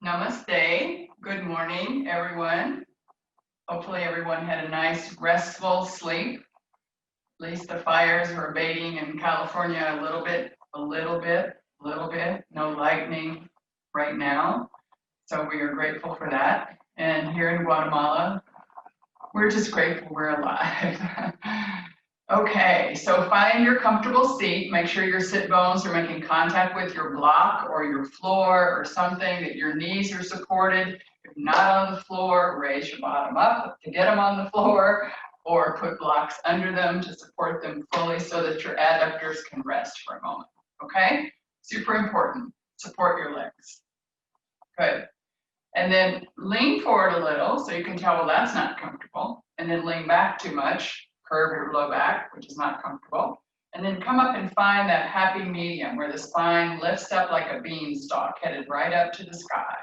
Namaste. Good morning, everyone. Hopefully everyone had a nice restful sleep. At least the fires are abating in California a little bit. No lightning right now. So we are grateful for that. And here in Guatemala, we're just grateful we're alive. Okay, so find your comfortable seat. Make sure your sit bones are making contact with your block or your floor or something, that your knees are supported. If not on the floor, raise your bottom up to get them on the floor, or put blocks under them to support them fully so that your adductors can rest for a moment. Okay? Super important. Support your legs. Good. And then lean forward a little so you can tell, well, that's not comfortable. And then lean back too much, curve your low back, which is not comfortable. And then come up and find that happy medium where the spine lifts up like a beanstalk, headed right up to the sky.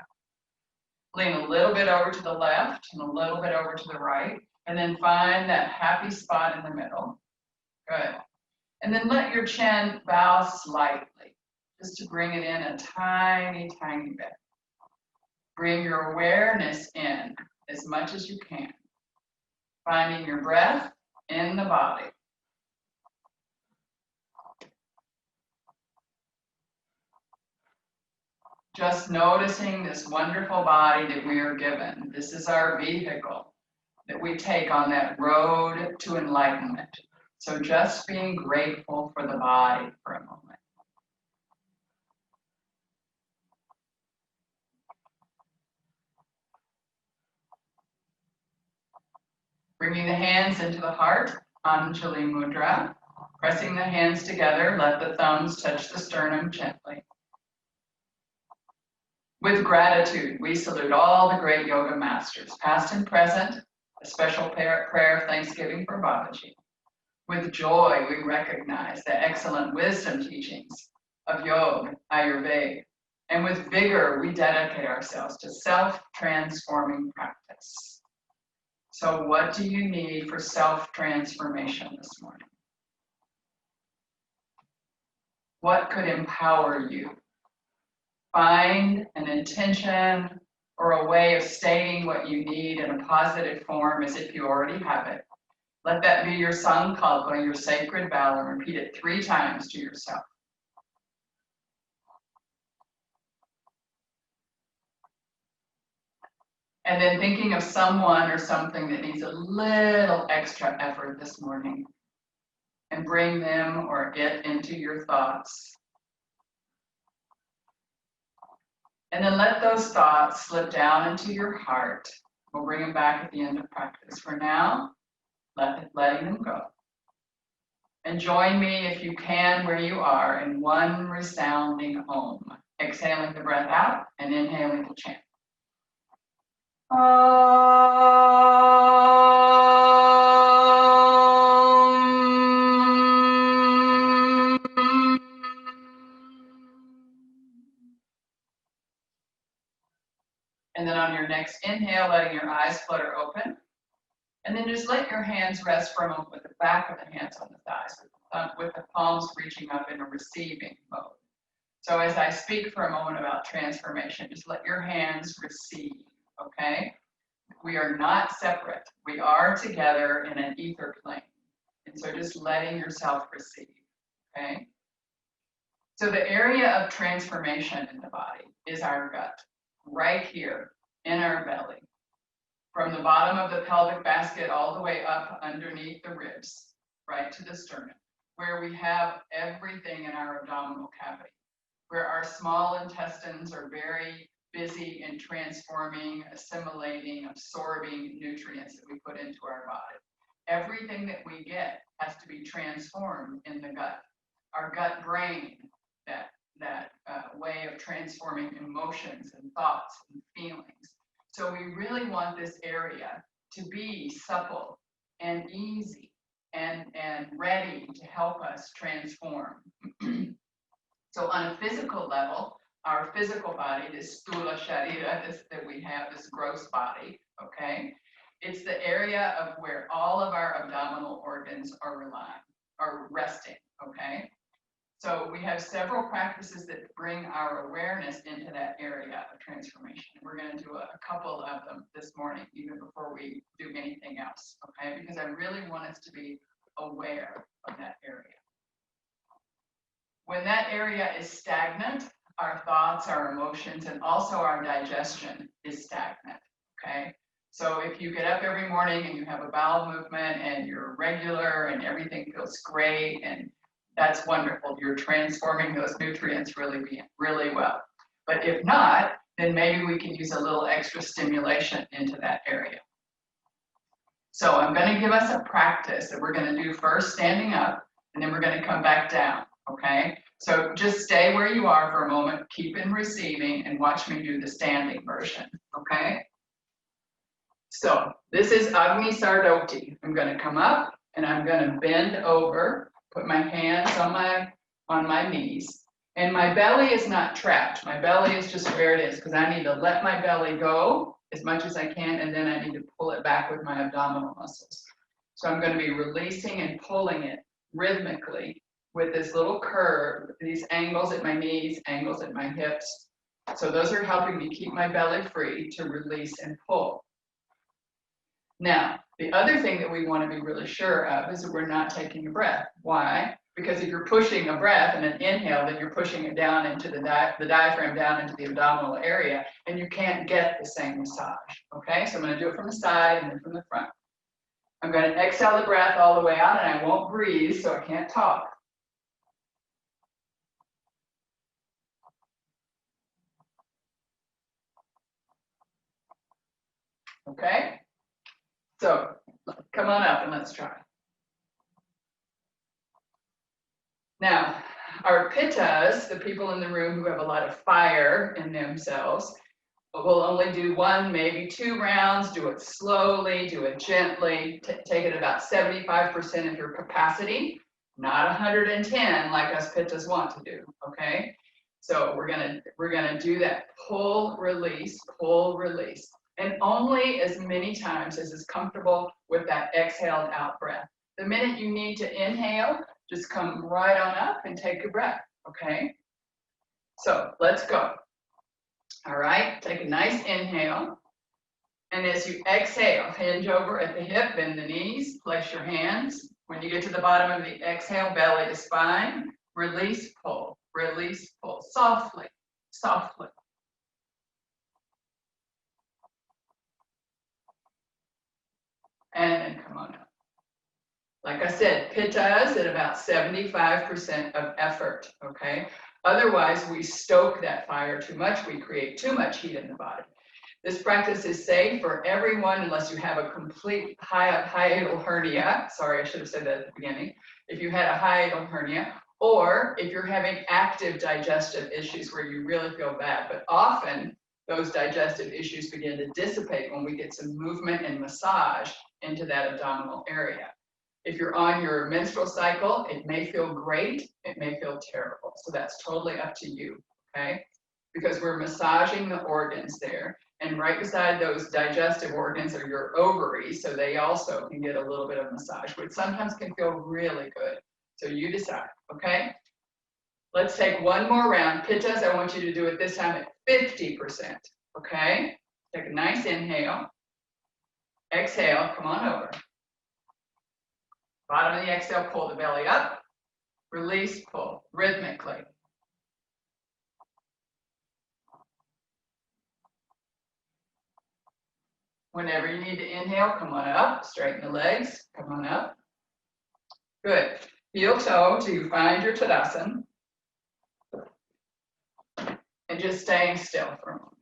Lean a little bit over to the left and a little bit over to the right. And then find that happy spot in the middle. Good. And then let your chin bow slightly, just to bring it in a tiny, tiny bit. Bring your awareness in as much as you can, finding your breath in the body. Just noticing this wonderful body that we are given. This is our vehicle that we take on that road to enlightenment. So just being grateful for the body for a moment. Bringing the hands into the heart, Anjali Mudra. Pressing the hands together, let the thumbs touch the sternum gently. With gratitude, we salute all the great yoga masters, past and present, a special prayer of thanksgiving for Babaji. With joy, we recognize the excellent wisdom teachings of Yoga, Ayurveda. And with vigor, we dedicate ourselves to self-transforming practice. So what do you need for self-transformation this morning? What could empower you? Find an intention or a way of stating what you need in a positive form as if you already have it. Let that be your sankalpa, your sacred vow, and repeat it 3 times to yourself. And then thinking of someone or something that needs a little extra effort this morning, and bring them or it into your thoughts. And then let those thoughts slip down into your heart. We'll bring them back at the end of practice. For now, letting them go. And join me if you can where you are in one resounding Om. Exhaling the breath out and inhaling the chant. And then on your next inhale, letting your eyes flutter open. And then just let your hands rest for a moment with the back of the hands on the thighs, with the palms reaching up in a receiving mode. So as I speak for a moment about transformation, just let your hands receive, okay? We are not separate. We are together in an ether plane. And so just letting yourself receive, okay? So the area of transformation in the body is our gut, right here in our belly. From the bottom of the pelvic basket all the way up underneath the ribs, right to the sternum, where we have everything in our abdominal cavity, where our small intestines are very busy in transforming, assimilating, absorbing nutrients that we put into our body. Everything that we get has to be transformed in the gut. Our gut brain, that way of transforming emotions and thoughts and feelings. So we really want this area to be supple and easy and ready to help us transform. So on a physical level, our physical body, this stula sharira, that we have, this gross body, okay? It's the area of where all of our abdominal organs are resting, okay? So we have several practices that bring our awareness into that area of transformation. We're going to do a couple of them this morning, even before we do anything else, okay? Because I really want us to be aware of that area. When that area is stagnant, our thoughts, our emotions, and also our digestion is stagnant, okay? So if you get up every morning and you have a bowel movement and you're regular and everything feels great, and that's wonderful. You're transforming those nutrients really well. But if not, then maybe we can use a little extra stimulation into that area. So I'm going to give us a practice that we're going to do first standing up, and then we're going to come back down, okay? So just stay where you are for a moment, keep in receiving, and watch me do the standing version, okay? So this is Agni Sardoti. I'm going to come up, and I'm going to bend over, put my hands on my knees, and my belly is not trapped. My belly is just where it is, because I need to let my belly go as much as I can, and then I need to pull it back with my abdominal muscles. So I'm going to be releasing and pulling it rhythmically with this little curve, these angles at my knees, angles at my hips. So those are helping me keep my belly free to release and pull. Now, the other thing that we want to be really sure of is that we're not taking a breath. Why? Because if you're pushing a breath and an inhale, then you're pushing it down into the diaphragm, down into the abdominal area, and you can't get the same massage, okay? So I'm going to do it from the side and then from the front. I'm going to exhale the breath all the way out, and I won't breathe, so I can't talk. Okay? So come on up and let's try. Now, our pittas, the people in the room who have a lot of fire in themselves, will only do 1, maybe 2 rounds. Do it slowly, do it gently. Take it about 75% of your capacity, not 110 like us pittas want to do, okay? So we're gonna do that pull, release, and only as many times as is comfortable with that exhaled out breath. The minute you need to inhale, just come right on up and take a breath, okay? So let's go. All right, take a nice inhale. And as you exhale, hinge over at the hip, bend the knees, place your hands. When you get to the bottom of the exhale, belly to spine, release, pull, softly, softly. And then come on up. Like I said, pittas at about 75% of effort, okay? Otherwise, we stoke that fire too much. We create too much heat in the body. This practice is safe for everyone unless you have a complete hiatal hernia. Sorry, I should have said that at the beginning. If you had a hiatal hernia, or if you're having active digestive issues where you really feel bad. But often, those digestive issues begin to dissipate when we get some movement and massage into that abdominal area. If you're on your menstrual cycle, it may feel great, it may feel terrible. So that's totally up to you, okay? Because we're massaging the organs there. And right beside those digestive organs are your ovaries, so they also can get a little bit of massage, which sometimes can feel really good. So you decide, okay? Let's take one more round. Pittas, I want you to do it this time at 50%, okay? Take a nice inhale. Exhale, come on over. Bottom of the exhale, pull the belly up. Release, pull, rhythmically. Whenever you need to inhale, come on up, straighten the legs, come on up. Good. Heel toe till you find your Tadasana. And just staying still for a moment.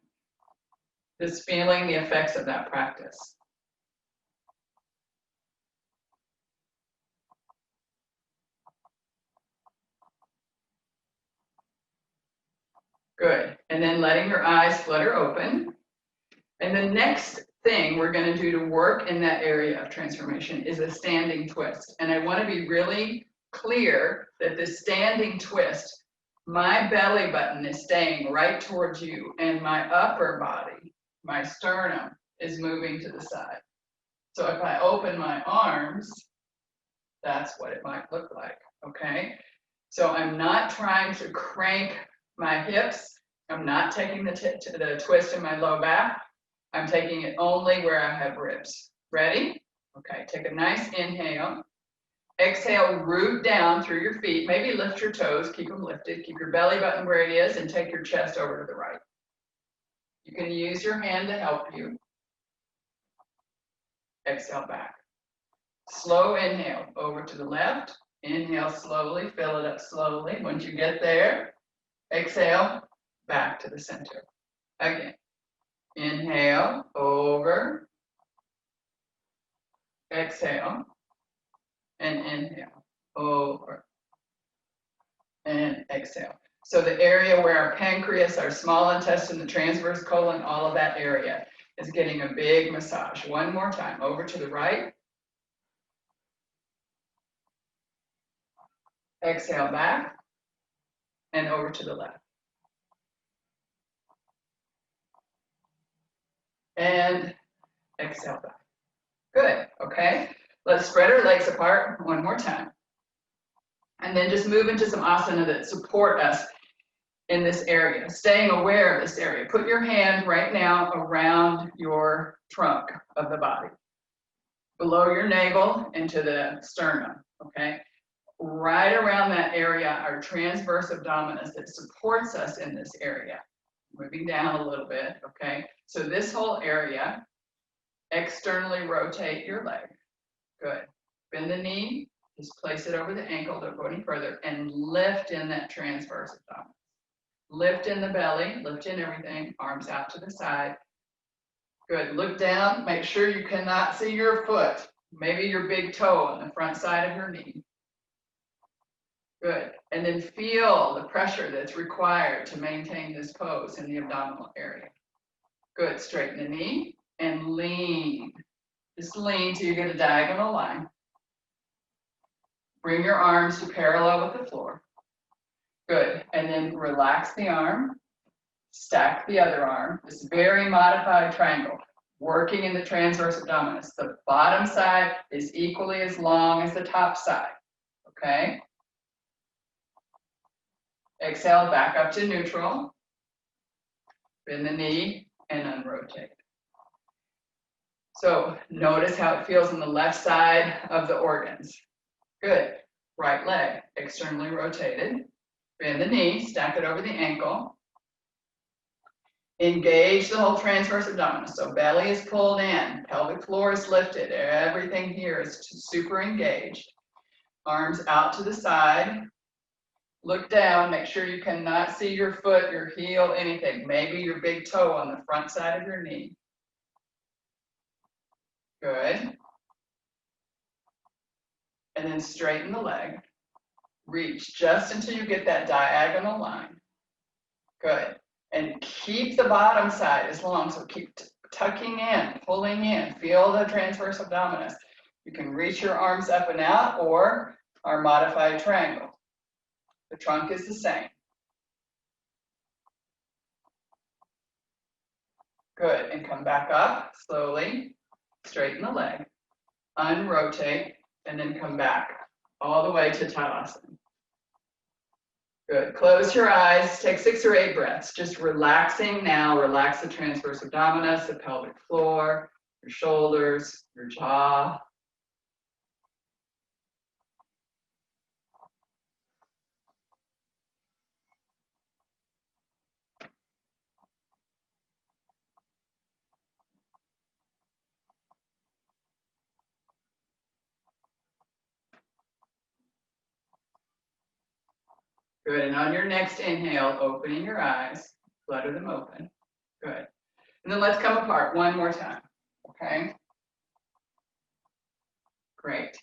Just feeling the effects of that practice. Good. And then letting your eyes flutter open. And the next thing we're going to do to work in that area of transformation is a standing twist. And I want to be really clear that the standing twist, my belly button is staying right towards you, and my upper body, my sternum, is moving to the side. So if I open my arms, that's what it might look like, okay? So I'm not trying to crank my hips. I'm not taking the twist in my low back. I'm taking it only where I have ribs. Ready? Okay, take a nice inhale. Exhale, root down through your feet. Maybe lift your toes, keep them lifted. Keep your belly button where it is and take your chest over to the right. You can use your hand to help you. Exhale back. Slow inhale over to the left. Inhale slowly, fill it up slowly. Once you get there, exhale back to the center. Again. Inhale, over. Exhale. And inhale, over. And exhale. So the area where our pancreas, our small intestine, the transverse colon, all of that area is getting a big massage. One more time, over to the right. Exhale back and over to the left. And exhale back. Good, okay. Let's spread our legs apart one more time. And then just move into some asana that support us in this area, staying aware of this area. Put your hand right now around your trunk of the body, below your navel into the sternum, okay? Right around that area, our transverse abdominis that supports us in this area. Moving down a little bit, okay? So this whole area, externally rotate your leg. Good. Bend the knee, just place it over the ankle, don't go any further, and lift in that transverse abdominis. Lift in the belly, lift in everything, arms out to the side. Good, look down, make sure you cannot see your foot, maybe your big toe on the front side of your knee. Good, and then feel the pressure that's required to maintain this pose in the abdominal area. Good, straighten the knee and lean. Just lean till you get a diagonal line. Bring your arms to parallel with the floor. Good, and then relax the arm, stack the other arm. This very modified triangle, working in the transverse abdominis. The bottom side is equally as long as the top side, okay? Exhale, back up to neutral. Bend the knee and unrotate. So notice how it feels on the left side of the organs. Good. Right leg externally rotated. Bend the knee, stack it over the ankle. Engage the whole transverse abdominis. So belly is pulled in, pelvic floor is lifted. Everything here is super engaged. Arms out to the side. Look down, make sure you cannot see your foot, your heel, anything. Maybe your big toe on the front side of your knee. Good. And then straighten the leg. Reach just until you get that diagonal line. Good. And keep the bottom side as long, so keep tucking in, pulling in. Feel the transverse abdominis. You can reach your arms up and out or our modified triangle. The trunk is the same. Good, and come back up slowly. Straighten the leg, unrotate, and then come back all the way to Tadasana. Good, close your eyes, take 6 or 8 breaths. Just relaxing now, relax the transverse abdominis, the pelvic floor, your shoulders, your jaw. Good, and on your next inhale, opening your eyes, flutter them open. Good. And then let's come apart one more time, okay? Great.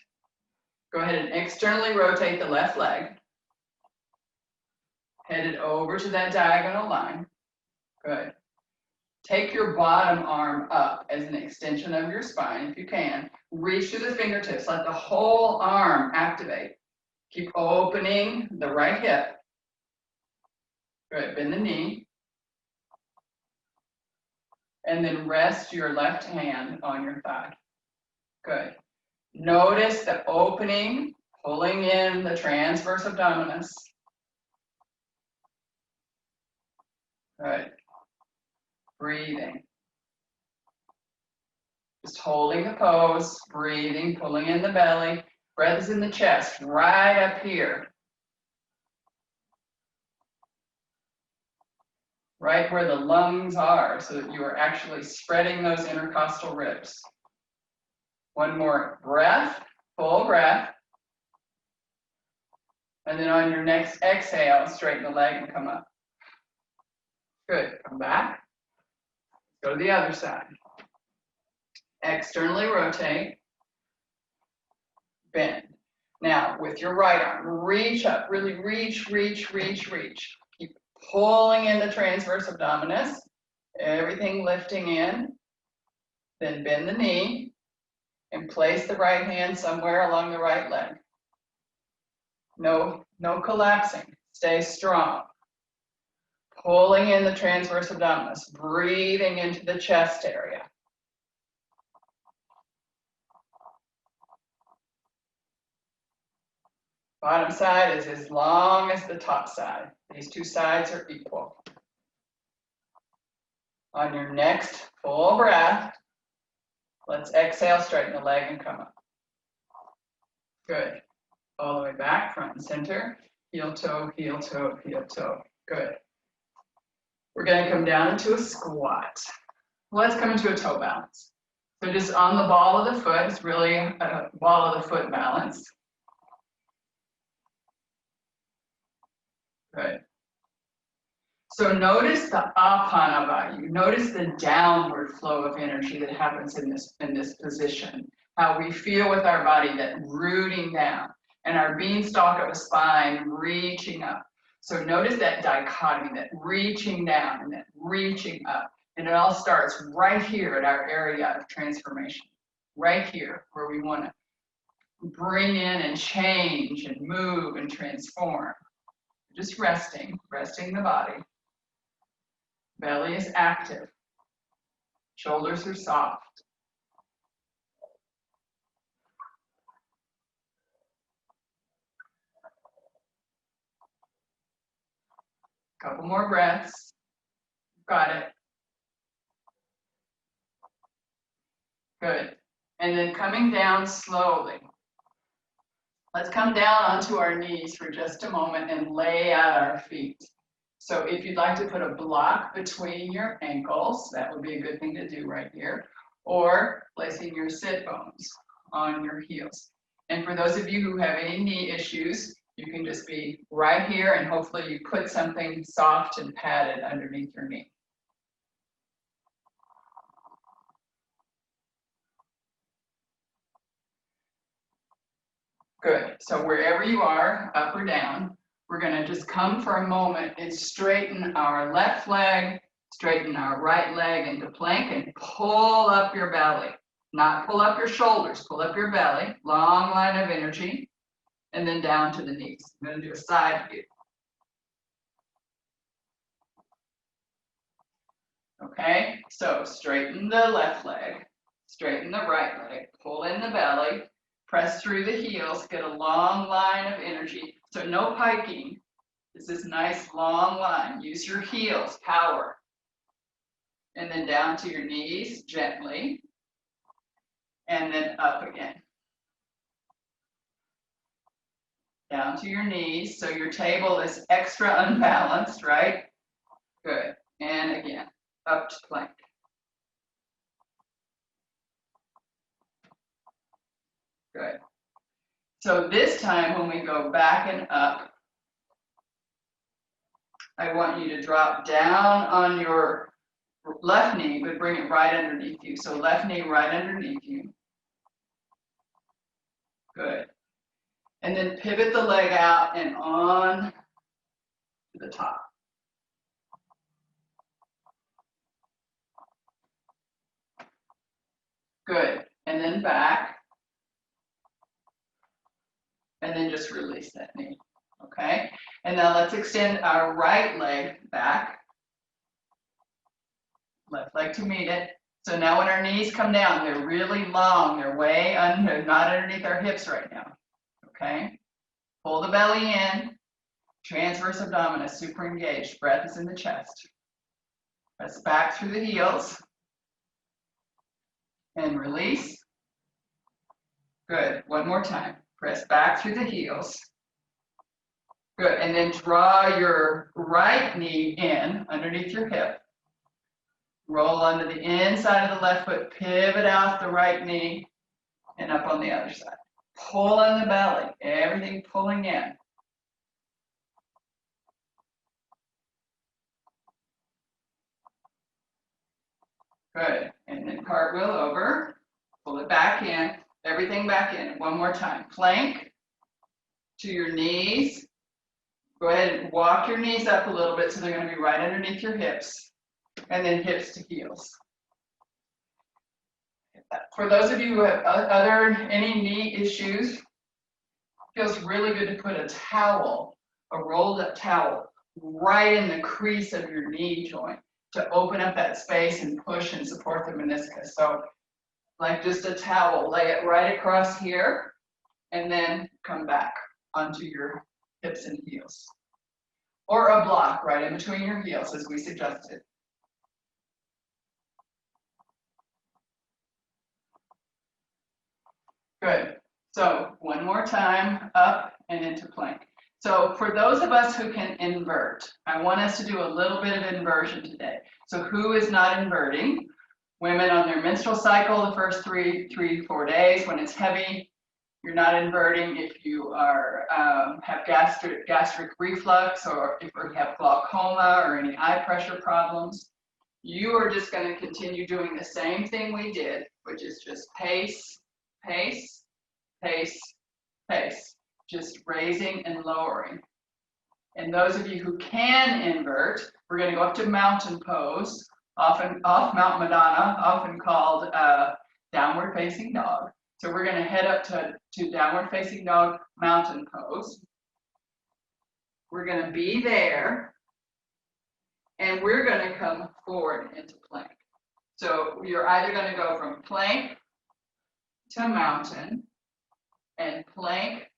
Go ahead and externally rotate the left leg. Head it over to that diagonal line. Good. Take your bottom arm up as an extension of your spine, if you can. Reach through the fingertips, let the whole arm activate. Keep opening the right hip. Good, bend the knee. And then rest your left hand on your thigh. Good. Notice the opening, Pulling in the transverse abdominis. Good. Breathing. Just holding the pose, breathing, pulling in the belly. Breath is in the chest, right up here. Right where the lungs are, so that you are actually spreading those intercostal ribs. One more breath, full breath. And then on your next exhale, straighten the leg and come up. Good, come back. Go to the other side. Externally rotate. Bend. Now, with your right arm, reach up, really reach, reach, reach, reach. Keep pulling in the transverse abdominis, everything lifting in. Then bend the knee and place the right hand somewhere along the right leg. No collapsing, stay strong. Pulling in the transverse abdominis, breathing into the chest area. Bottom side is as long as the top side. These two sides are equal. On your next full breath, let's exhale, straighten the leg and come up. Good. All the way back, front and center. Heel toe, heel toe, heel toe. Good. We're going to come down into a squat. Let's come into a toe balance. So just on the ball of the foot, it's really a ball of the foot balance. Good. So notice the apana vayu. Notice the downward flow of energy that happens in this position. How we feel with our body, that rooting down, and our beanstalk of a spine reaching up. So notice that dichotomy, that reaching down and that reaching up. And it all starts right here at our area of transformation. Right here, where we want to bring in and change and move and transform. Just resting the body. Belly is active. Shoulders are soft. Couple more breaths. Got it. Good. And then coming down slowly. Let's come down onto our knees for just a moment and lay out our feet. So if you'd like to put a block between your ankles, that would be a good thing to do right here, or placing your sit bones on your heels. And for those of you who have any knee issues, you can just be right here and hopefully you put something soft and padded underneath your knee. Good. So wherever you are, up or down, we're going to just come for a moment and straighten our left leg, straighten our right leg into plank and pull up your belly. Not pull up your shoulders, pull up your belly, long line of energy, and then down to the knees. I'm going to do a side view. Okay, so straighten the left leg, straighten the right leg, pull in the belly, press through the heels, get a long line of energy. So no piking. This is nice long line. Use your heels, power. And then down to your knees gently. And then up again. Down to your knees. So your table is extra unbalanced, right? Good. And again, up to plank. Good. So this time when we go back and up, I want you to drop down on your left knee, but bring it right underneath you. So left knee right underneath you. Good. And then pivot the leg out and on to the top. Good. And then back. And then just release that knee. Okay? And now let's extend our right leg back. Left leg to meet it. So now when our knees come down, they're really long. They're way under, not underneath our hips right now. okay? Pull the belly in, transverse abdominis, super engaged. Breath is in the chest. Press back through the heels and release. Good, one more time. Press back through the heels. Good, and then draw your right knee in underneath your hip. Roll onto the inside of the left foot, pivot out the right knee, and up on the other side. Pull on the belly, everything pulling in. Good, and then cartwheel over, pull it back in, everything back in. One more time. Plank to your knees. Go ahead and walk your knees up a little bit so they're going to be right underneath your hips, and then hips to heels. For those of you who have any knee issues, it feels really good to put a towel, a rolled up towel, right in the crease of your knee joint to open up that space and push and support the meniscus. So like just a towel, lay it right across here and then come back onto your hips and heels. Or a block right in between your heels as we suggested. Good. So one more time, up and into plank. So for those of us who can invert, I want us to do a little bit of inversion today. So who is not inverting? Women on their menstrual cycle, the first 4 days when it's heavy, you're not inverting. If you are have gastric reflux, or if you have glaucoma or any eye pressure problems, you are just going to continue doing the same thing we did, which is just pace, pace, pace, pace, just raising and lowering. And those of you who can invert, we're going to go up to mountain pose, often off Mount Madonna, often called downward facing dog. So we're going to head up to downward facing dog mountain pose. We're going to be there, and we're going to come forward into plank. So you're either going to go from plank to mountain, and plank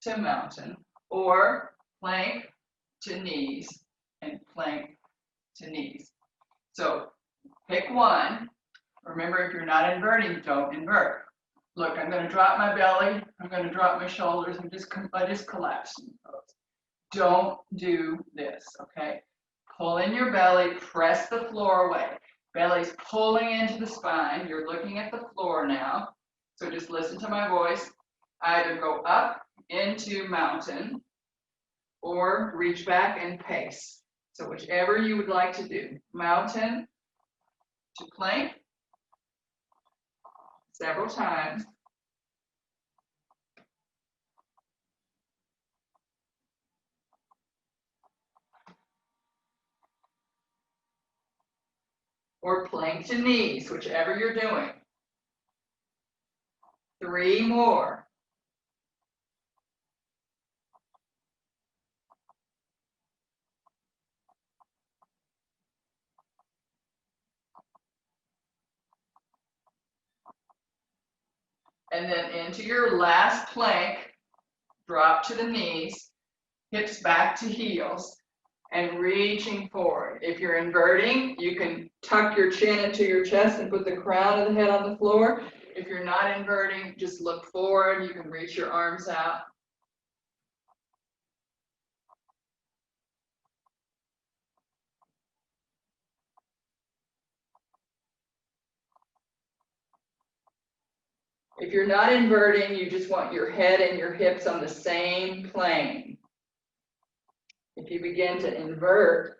to mountain, or plank to knees, and plank to knees. So pick one. Remember, if you're not inverting, don't invert. Look, I'm going to drop my belly. I'm going to drop my shoulders. I just collapse. Don't do this, okay? Pull in your belly. Press the floor away. Belly's pulling into the spine. You're looking at the floor now. So just listen to my voice. Either go up into mountain or reach back and pace. So whichever you would like to do. Mountain to plank several times. Or plank to knees, whichever you're doing. 3 more. And then into your last plank, drop to the knees, hips back to heels, and reaching forward. If you're inverting, you can tuck your chin into your chest and put the crown of the head on the floor. If you're not inverting, just look forward. You can reach your arms out. If you're not inverting, you just want your head and your hips on the same plane. If you begin to invert,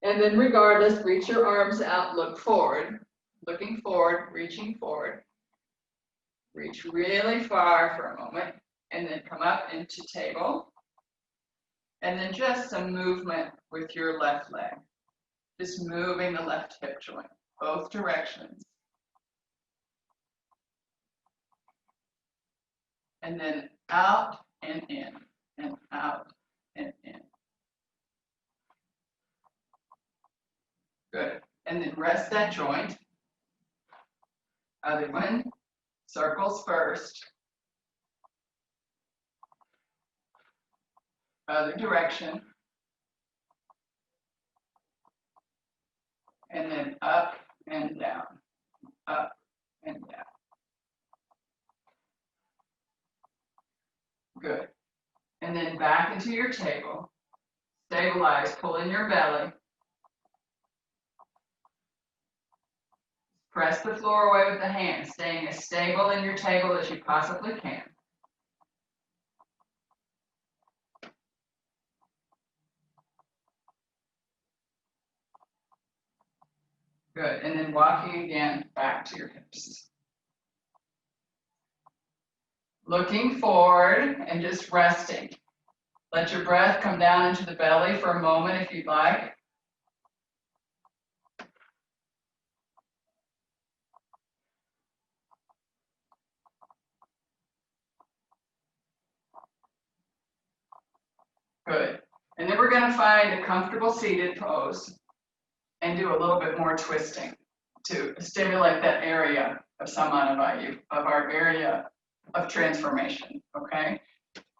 and then regardless, reach your arms out, look forward, looking forward, reaching forward. Reach really far for a moment, and then come up into table. And then just some movement with your left leg. Just moving the left hip joint, both directions. And then out and in, and out and in. And then rest that joint. Other one, circles first. Other direction. And then up and down, up and down. Good. And then back into your table. Stabilize, pull in your belly. Press the floor away with the hands, staying as stable in your table as you possibly can. Good, and then walking again back to your hips. Looking forward and just resting. Let your breath come down into the belly for a moment if you'd like. Good. And then we're going to find a comfortable seated pose and do a little bit more twisting to stimulate that area of Samanavayu, of our area of transformation, okay?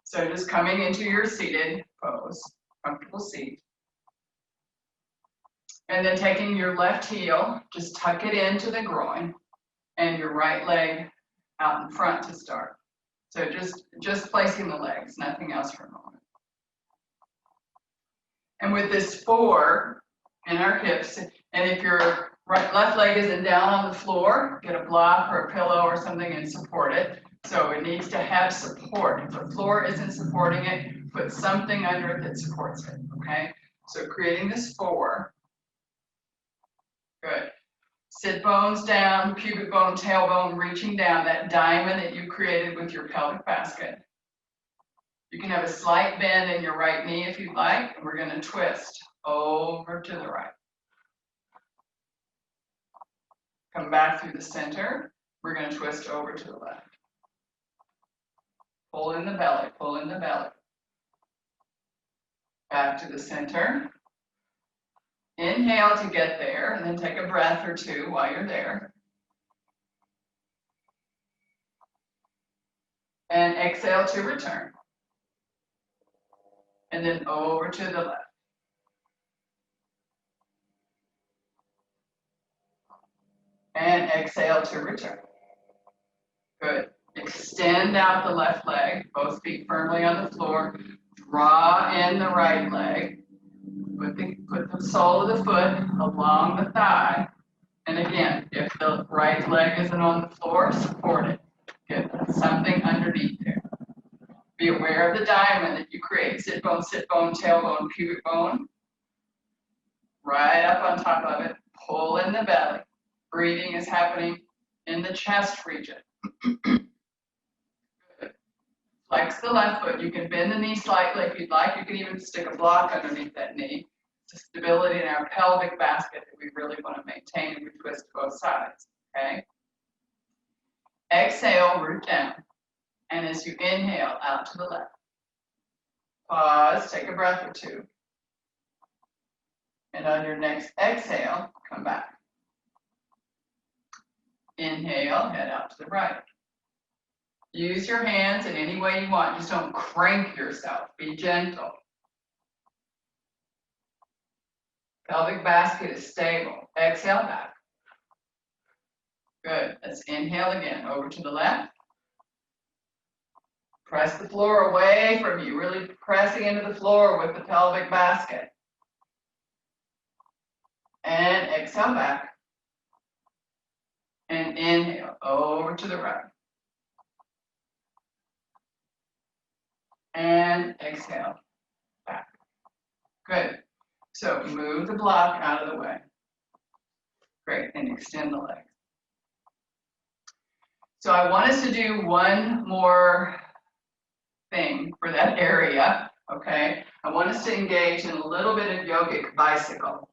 So just coming into your seated pose, comfortable seat. And then taking your left heel, just tuck it into the groin and your right leg out in front to start. So just placing the legs, nothing else for a moment. And with this 4 in our hips, and if your left leg isn't down on the floor, get a block or a pillow or something and support it. So it needs to have support. If the floor isn't supporting it, put something under it that supports it, okay? So creating this 4. Good. Sit bones down, pubic bone, tailbone reaching down, that diamond that you created with your pelvic basket. You can have a slight bend in your right knee if you'd like, and we're going to twist over to the right. Come back through the center. We're going to twist over to the left. Pull in the belly, pull in the belly. Back to the center. Inhale to get there, and then take a breath or 2 while you're there. And exhale to return. And then over to the left. And exhale to return. Good. Extend out the left leg, both feet firmly on the floor. Draw in the right leg. Put the sole of the foot along the thigh. And again, if the right leg isn't on the floor, support it. Get something underneath there. Be aware of the diamond that you create. Sit bone, tailbone, pubic bone. Right up on top of it. Pull in the belly. Breathing is happening in the chest region. Good. Flex the left foot. You can bend the knee slightly if you'd like. You can even stick a block underneath that knee. It's a stability in our pelvic basket that we really want to maintain, and we twist both sides, okay? Exhale, root down. And as you inhale, out to the left. Pause, take a breath or 2. And on your next exhale, come back. Inhale, head out to the right. Use your hands in any way you want. Just don't crank yourself. Be gentle. Pelvic basket is stable. Exhale back. Good. Let's inhale again. Over to the left. Press the floor away from you. Really pressing into the floor with the pelvic basket. And exhale back. And inhale over to the right. And exhale back. Good. So move the block out of the way. Great. And extend the legs. So I want us to do one more thing for that area. Okay. I want us to engage in a little bit of yogic bicycle.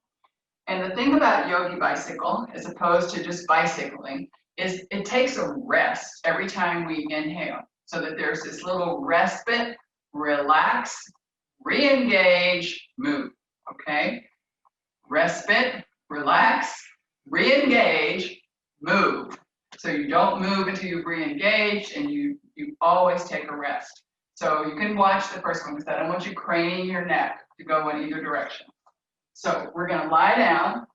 And the thing about yogi bicycle, as opposed to just bicycling, is it takes a rest every time we inhale, so that there's this little respite, relax, re-engage, move, okay? Respite, relax, re-engage, move. So you don't move until you've re-engaged, and you always take a rest. So you can watch the first one because I don't want you craning your neck to go in either direction. So we're going to lie down,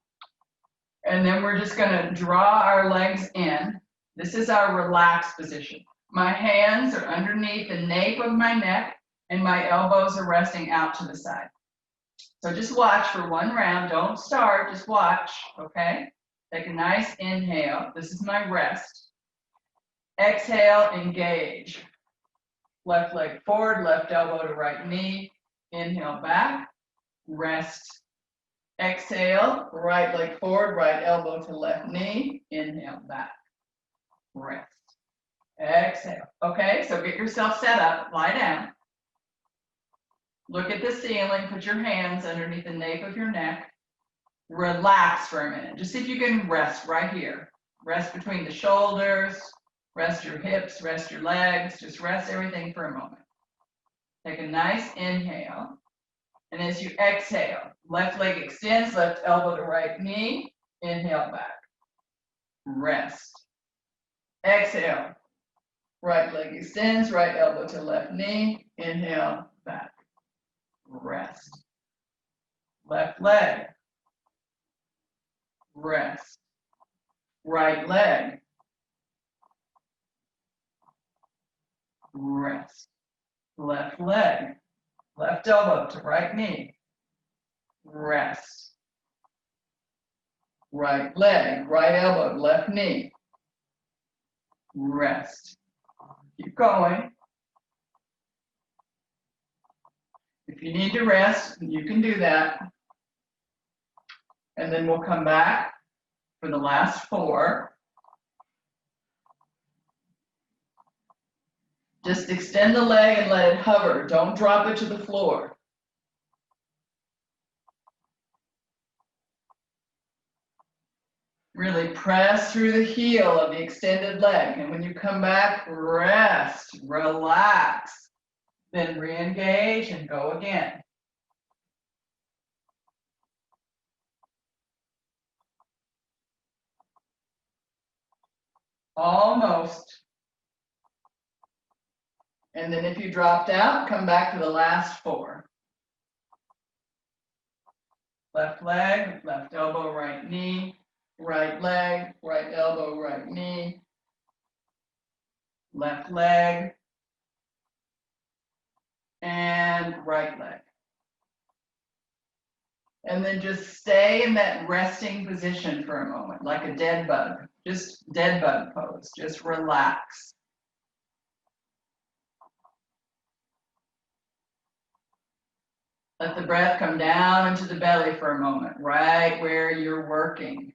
and then we're just going to draw our legs in. This is our relaxed position. My hands are underneath the nape of my neck, and my elbows are resting out to the side. So just watch for one round. Don't start, just watch, okay? Take a nice inhale. This is my rest. Exhale, engage. Left leg forward, left elbow to right knee. Inhale back, rest. Exhale, right leg forward, right elbow to left knee. Inhale back, rest. Exhale. Okay, so get yourself set up, lie down. Look at the ceiling, put your hands underneath the nape of your neck. Relax for a minute. Just see if you can rest right here. Rest between the shoulders, rest your hips, rest your legs, just rest everything for a moment. Take a nice inhale. And as you exhale, left leg extends, left elbow to right knee. Inhale back. Rest. Exhale. Right leg extends, right elbow to left knee. Inhale back. Rest. Left leg. Rest. Right leg. Rest. Left leg. Left elbow to right knee. Rest. Right leg. Right elbow to left knee. Rest. Keep going. If you need to rest, you can do that. And then we'll come back for the last 4. Just extend the leg and let it hover. Don't drop it to the floor. Really press through the heel of the extended leg. And when you come back, rest, relax. Then re-engage and go again. Almost. And then if you dropped out, come back to the last 4. Left leg, left elbow, right knee, right leg, right elbow, right knee, left leg, and right leg. And then just stay in that resting position for a moment, like a dead bug. Just dead bug pose, just relax. Let the breath come down into the belly for a moment, right where you're working.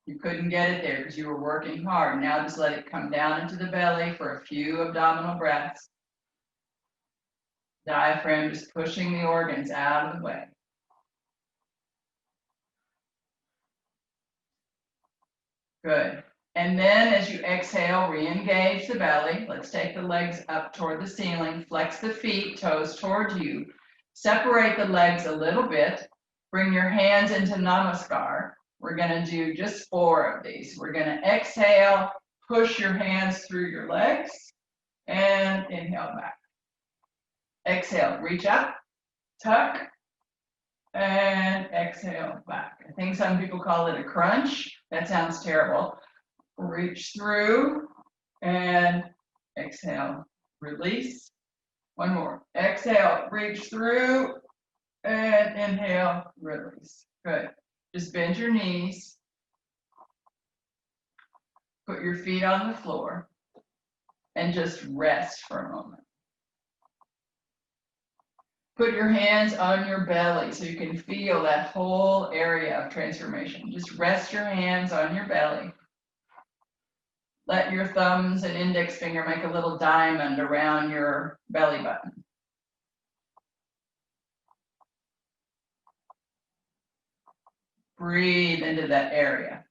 You couldn't get it there because you were working hard. Now just let it come down into the belly for a few abdominal breaths. Diaphragm just pushing the organs out of the way. Good. And then as you exhale, re-engage the belly. Let's take the legs up toward the ceiling. Flex the feet, toes toward you. Separate the legs a little bit. Bring your hands into Namaskar. We're going to do just 4 of these. We're going to exhale, push your hands through your legs, and inhale back. Exhale, reach up, tuck, and exhale back. I think some people call it a crunch. That sounds terrible. Reach through and exhale, release. One more. Exhale, reach through and inhale, release. Good. Just bend your knees. Put your feet on the floor and just rest for a moment. Put your hands on your belly so you can feel that whole area of transformation. Just rest your hands on your belly. Let your thumbs and index finger make a little diamond around your belly button. Breathe into that area.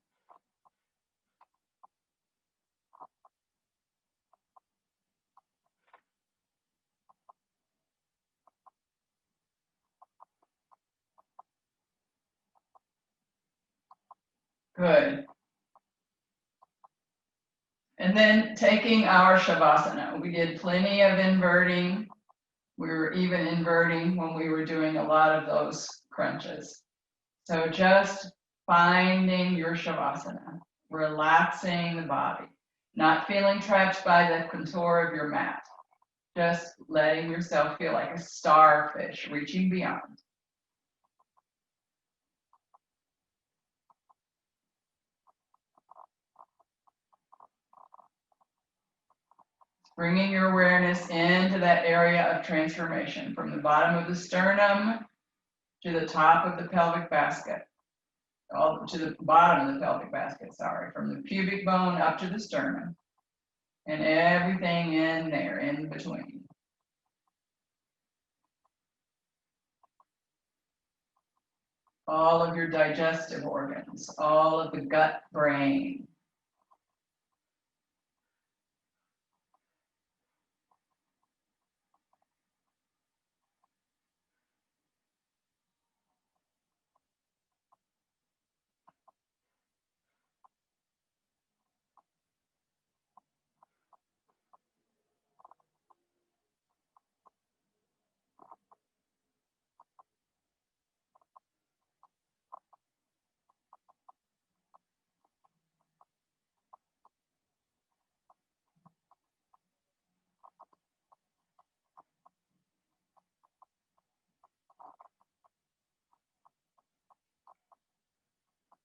Good. And then taking our Shavasana. We did plenty of inverting. We were even inverting when we were doing a lot of those crunches. So just finding your Shavasana, relaxing the body, not feeling trapped by the contour of your mat, just letting yourself feel like a starfish reaching beyond. Bringing your awareness into that area of transformation from the bottom of the sternum to the top of the pelvic basket, to the bottom of the pelvic basket, sorry, from the pubic bone up to the sternum, and everything in there, in between. All of your digestive organs, all of the gut brain.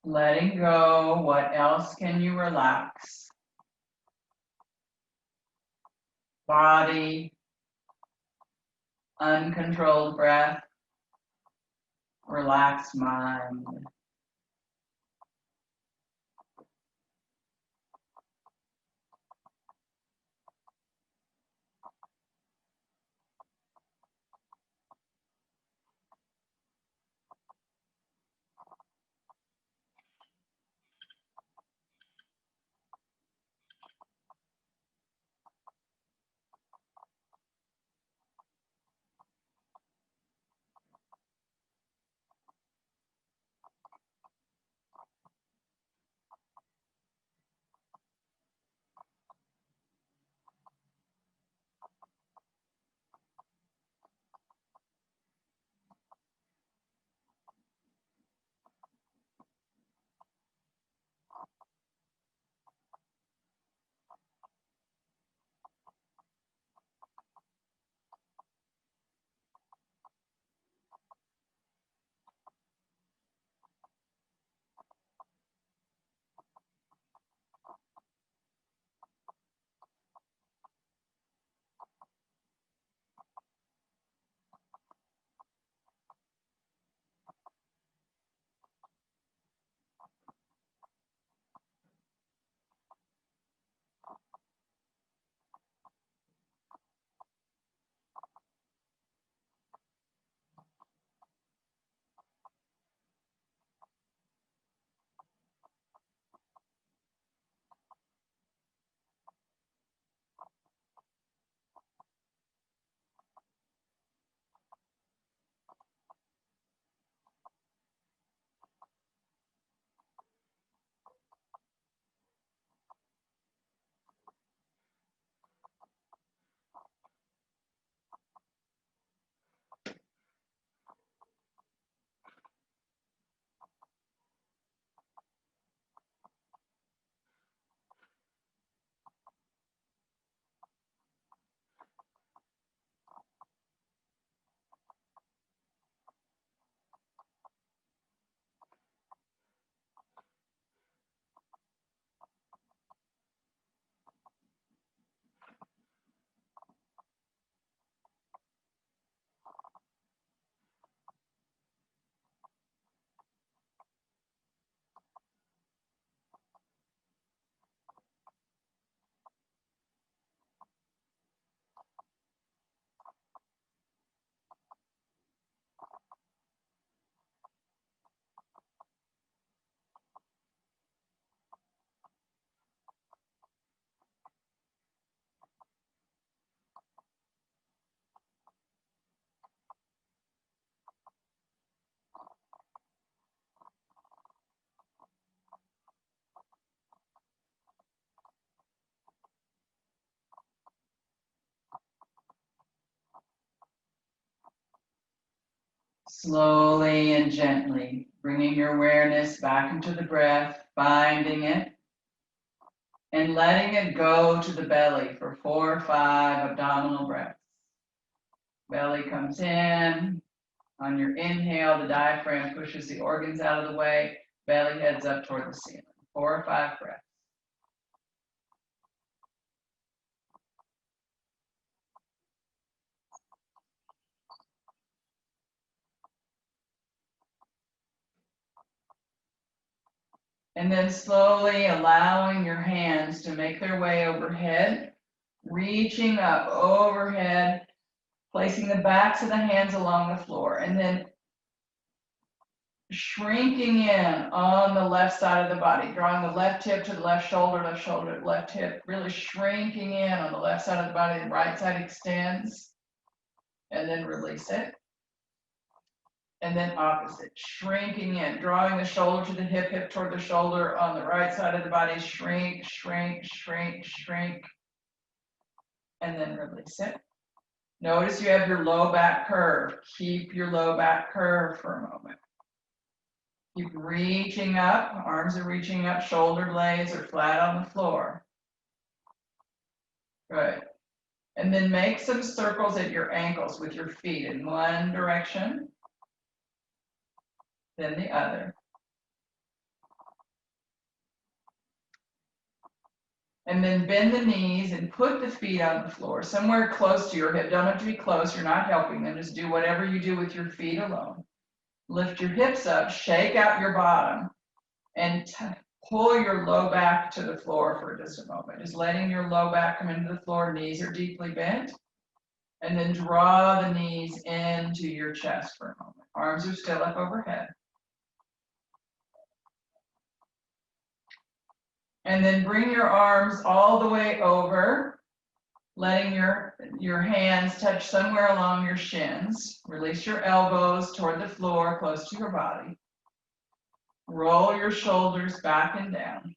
Letting go, what else can you relax? Body, uncontrolled breath, relaxed mind. Slowly and gently bringing your awareness back into the breath, finding it, and letting it go to the belly for 4 or 5 abdominal breaths. Belly comes in. On your inhale, the diaphragm pushes the organs out of the way. Belly heads up toward the ceiling. 4 or 5 breaths. And then slowly allowing your hands to make their way overhead, reaching up overhead, placing the backs of the hands along the floor, and then shrinking in on the left side of the body, drawing the left hip to the left shoulder, left hip, really shrinking in on the left side of the body. The right side extends, and then release it. And then opposite, shrinking in, drawing the shoulder to the hip, hip toward the shoulder on the right side of the body, shrink, shrink, shrink, shrink, and then release it. Notice you have your low back curve. Keep your low back curve for a moment. Keep reaching up, arms are reaching up, shoulder blades are flat on the floor. Good. And then make some circles at your ankles with your feet in one direction, then the other. And then bend the knees and put the feet on the floor, somewhere close to your hip. Don't have to be close, you're not helping them. Just do whatever you do with your feet alone. Lift your hips up, shake out your bottom, and pull your low back to the floor for just a moment. Just letting your low back come into the floor, knees are deeply bent. And then draw the knees into your chest for a moment. Arms are still up overhead. And then bring your arms all the way over, letting your hands touch somewhere along your shins. Release your elbows toward the floor, close to your body. Roll your shoulders back and down.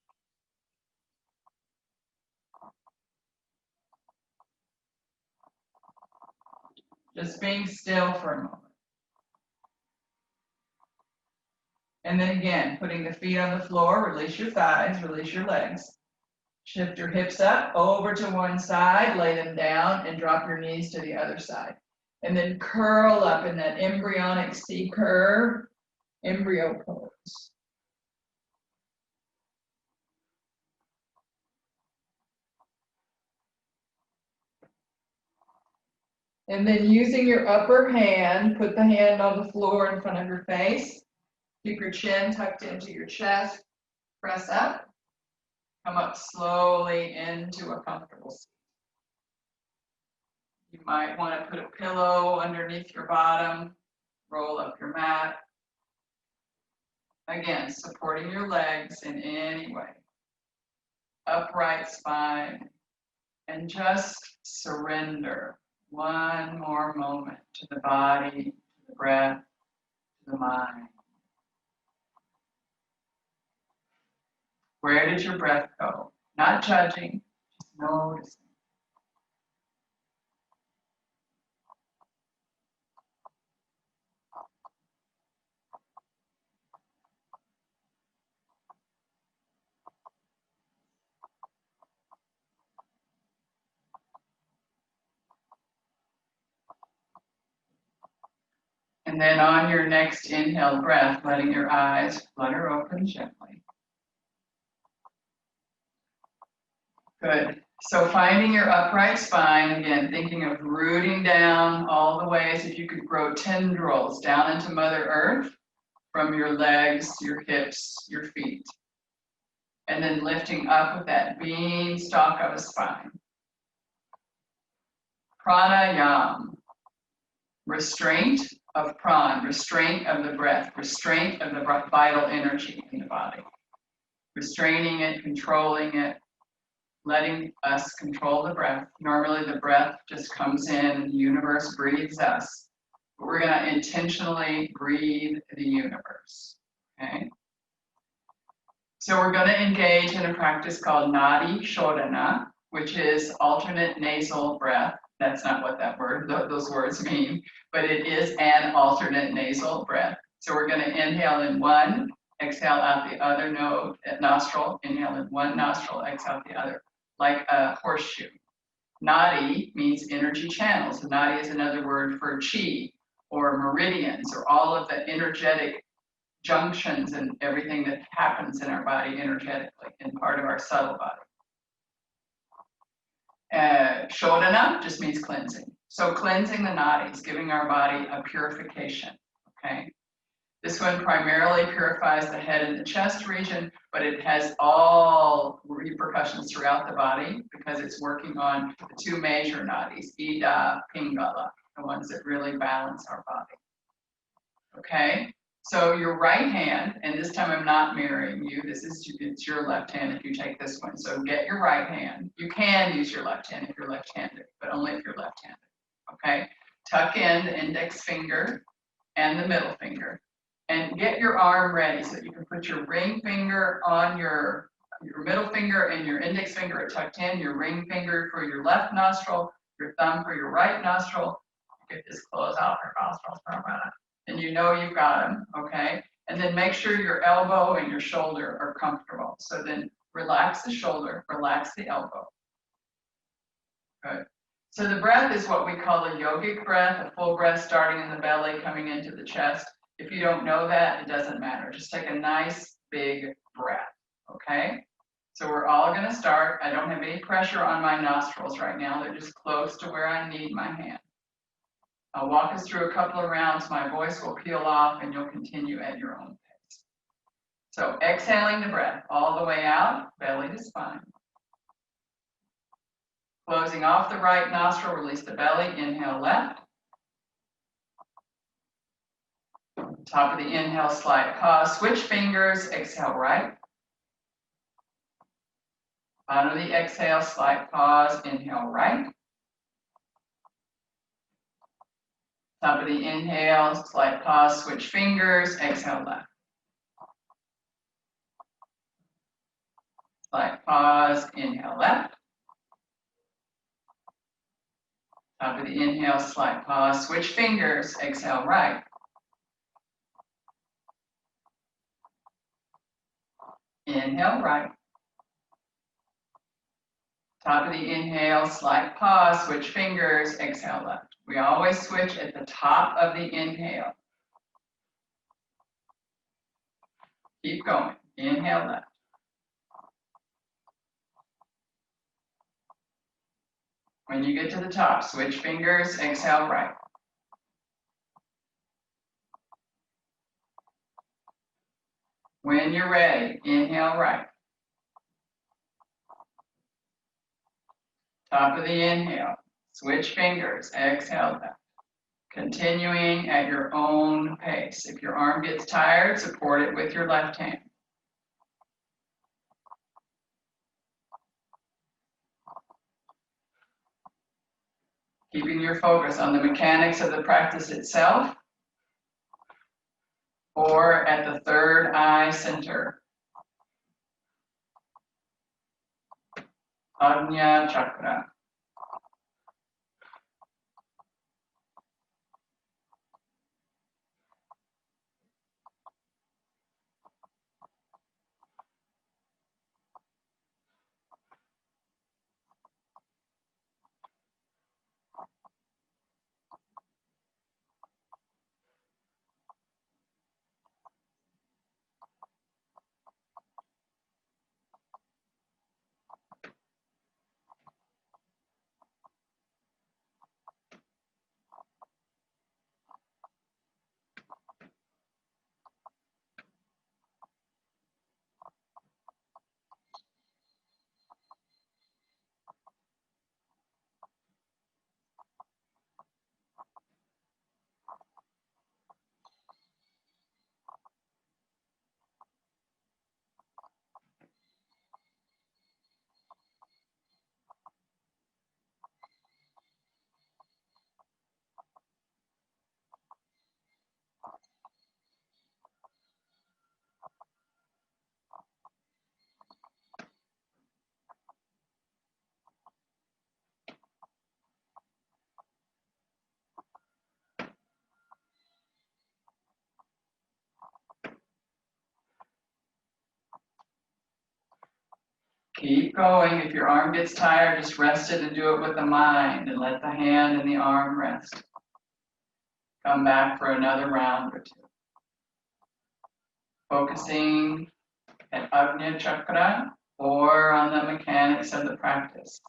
Just being still for a moment. And then again, putting the feet on the floor, release your thighs, release your legs. Shift your hips up, over to one side, lay them down, and drop your knees to the other side. And then curl up in that embryonic C curve, embryo pose. And then using your upper hand, put the hand on the floor in front of your face. Keep your chin tucked into your chest. Press up. Come up slowly into a comfortable seat. You might want to put a pillow underneath your bottom. Roll up your mat. Again, supporting your legs in any way. Upright spine. And just surrender. One more moment to the body, to the breath, to the mind. Where did your breath go? Not judging, just noticing. And then on your next inhale breath, letting your eyes flutter open gently. Good. So finding your upright spine, again, thinking of rooting down all the ways if you could grow tendrils down into Mother Earth from your legs, your hips, your feet. And then lifting up with that beanstalk of a spine. Pranayama. Restraint of prana, restraint of the breath, restraint of the vital energy in the body. Restraining it, controlling it, letting us control the breath. Normally the breath just comes in, the universe breathes us. But we're going to intentionally breathe the universe, okay? So we're going to engage in a practice called Nadi Shodhana, which is alternate nasal breath. That's not what those words mean, but it is an alternate nasal breath. So we're going to inhale in one, exhale out the other nostril, inhale in one nostril, exhale out the other, like a horseshoe. Nadi means energy channels. Nadi is another word for chi or meridians or all of the energetic junctions and everything that happens in our body energetically in part of our subtle body. Shodhana just means cleansing. So cleansing the nadis, giving our body a purification, okay? This one primarily purifies the head and the chest region, but it has all repercussions throughout the body because it's working on the two major nadis, Ida, Pingala, the ones that really balance our body, okay? So your right hand, and this time I'm not mirroring you, it's your left hand if you take this one. So get your right hand. You can use your left hand if you're left-handed, but only if you're left-handed, okay? Tuck in the index finger and the middle finger and get your arm ready so that you can put your ring finger on your middle finger and your index finger are tucked in, your ring finger for your left nostril, your thumb for your right nostril. Get this close out your nostrils for a minute. And you know you've got them, okay? And then make sure your elbow and your shoulder are comfortable. So then relax the shoulder, relax the elbow. Good. So the breath is what we call a yogic breath, a full breath starting in the belly, coming into the chest. If you don't know that, it doesn't matter. Just take a nice big breath, okay? So we're all gonna start. I don't have any pressure on my nostrils right now. They're just close to where I need my hand. I'll walk us through a couple of rounds. My voice will peel off and you'll continue at your own pace. So exhaling the breath all the way out, belly to spine. Closing off the right nostril, release the belly, inhale left. Top of the inhale, slight pause, switch fingers, exhale right. Bottom of the exhale, slight pause, inhale right. Top of the inhale, slight pause, switch fingers, exhale left. Slight pause, inhale left. Top of the inhale, slight pause, switch fingers, exhale right. Inhale right. Top of the inhale, slight pause, switch fingers, exhale left. We always switch at the top of the inhale. Keep going. Inhale left. When you get to the top, switch fingers, exhale right. When you're ready, inhale right. Top of the inhale, switch fingers, exhale left. Continuing at your own pace. If your arm gets tired, support it with your left hand. Keeping your focus on the mechanics of the practice itself or at the third eye center. Agni chakra. Keep going. If your arm gets tired, just rest it and do it with the mind and let the hand and the arm rest. Come back for another round or two. Focusing at Agni Chakra or on the mechanics of the practice.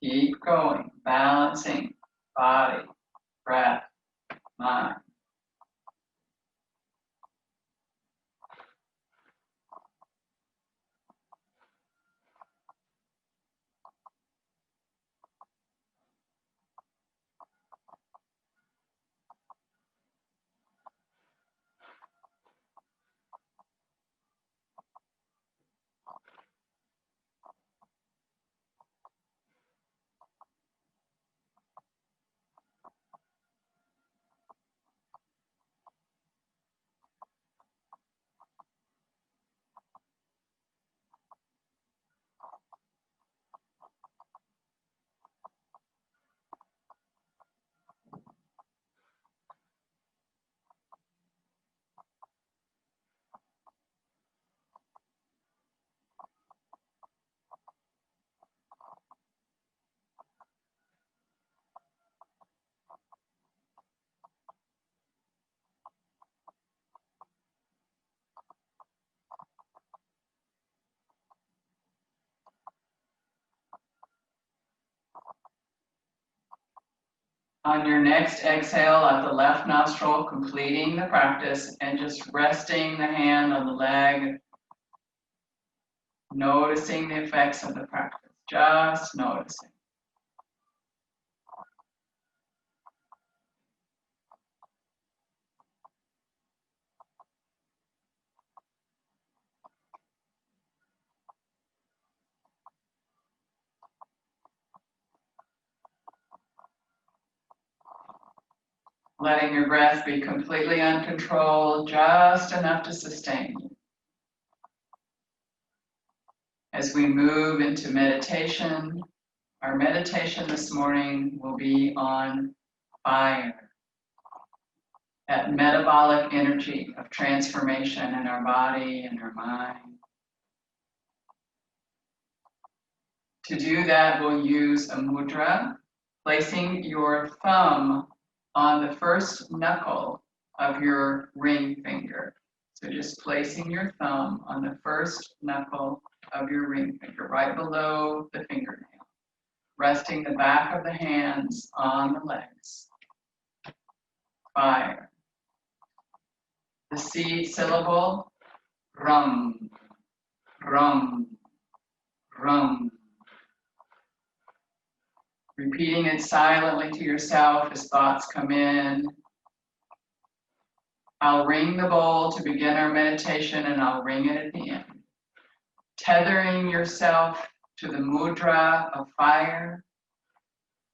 Keep going, balancing body, breath, mind. On your next exhale at the left nostril, completing the practice and just resting the hand on the leg, noticing the effects of the practice, just noticing. Letting your breath be completely uncontrolled, just enough to sustain you. As we move into meditation, our meditation this morning will be on fire, that metabolic energy of transformation in our body and our mind. To do that, we'll use a mudra, placing your thumb on the first knuckle of your ring finger. So just placing your thumb on the first knuckle of your ring finger, right below the fingernail. Resting the back of the hands on the legs. Fire. The seed syllable, rum, rum, rum. Repeating it silently to yourself as thoughts come in. I'll ring the bowl to begin our meditation, and I'll ring it at the end. Tethering yourself to the mudra of fire,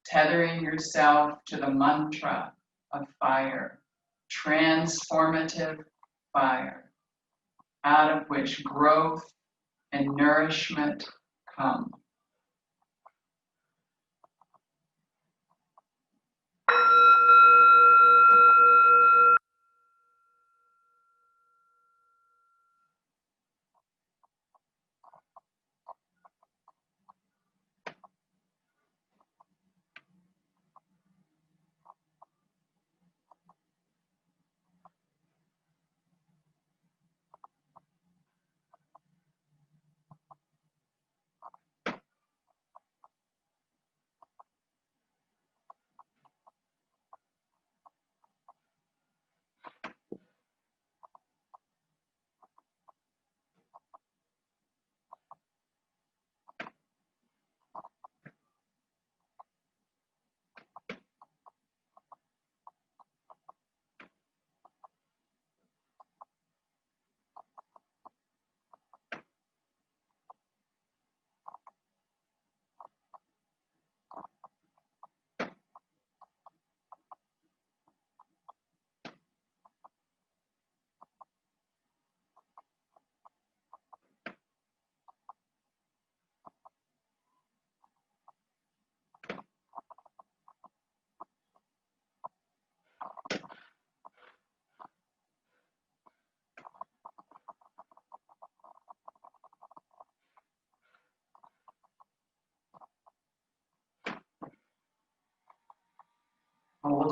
tethering yourself to the mantra of fire, transformative fire, out of which growth and nourishment come.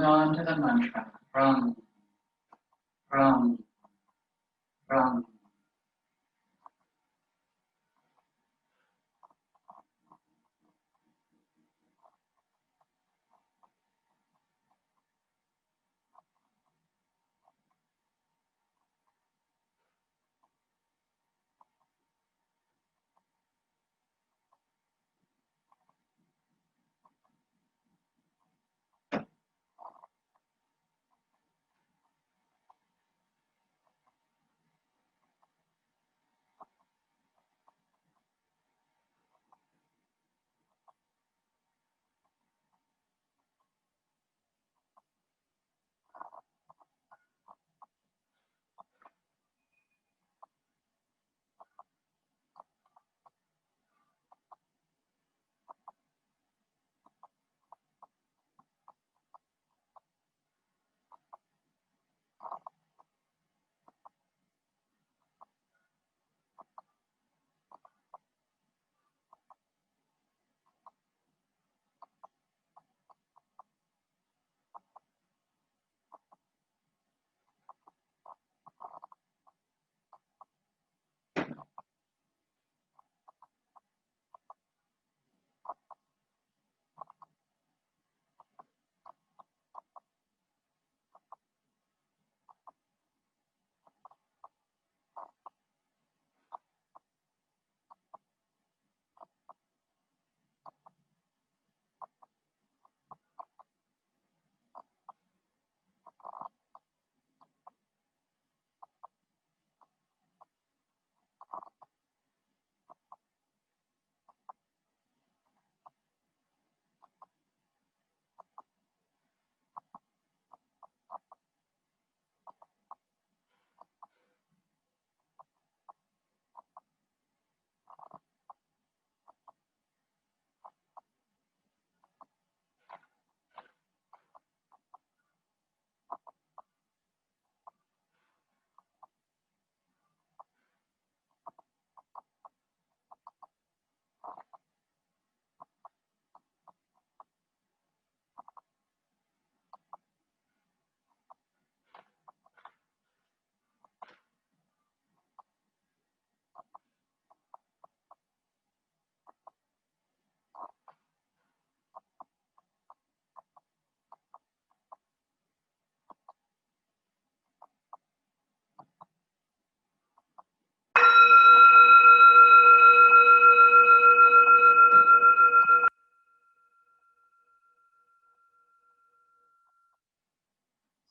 on to the mantra. Ram, ram, ram.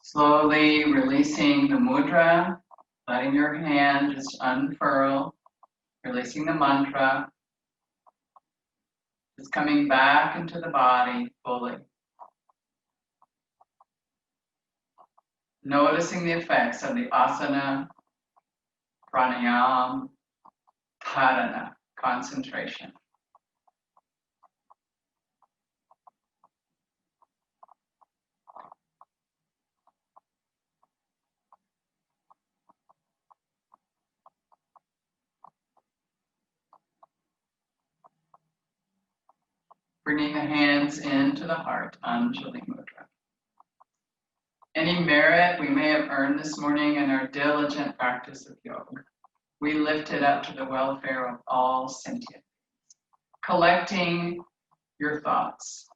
Slowly releasing the mudra, letting your hand just unfurl, releasing the mantra, just coming back into the body fully. Noticing the effects of the asana, pranayama, dharana, concentration. Bringing the hands into the heart, Anjali Mudra. Any merit we may have earned this morning in our diligent practice of yoga, we lift it up to the welfare of all sentient. Collecting your thoughts,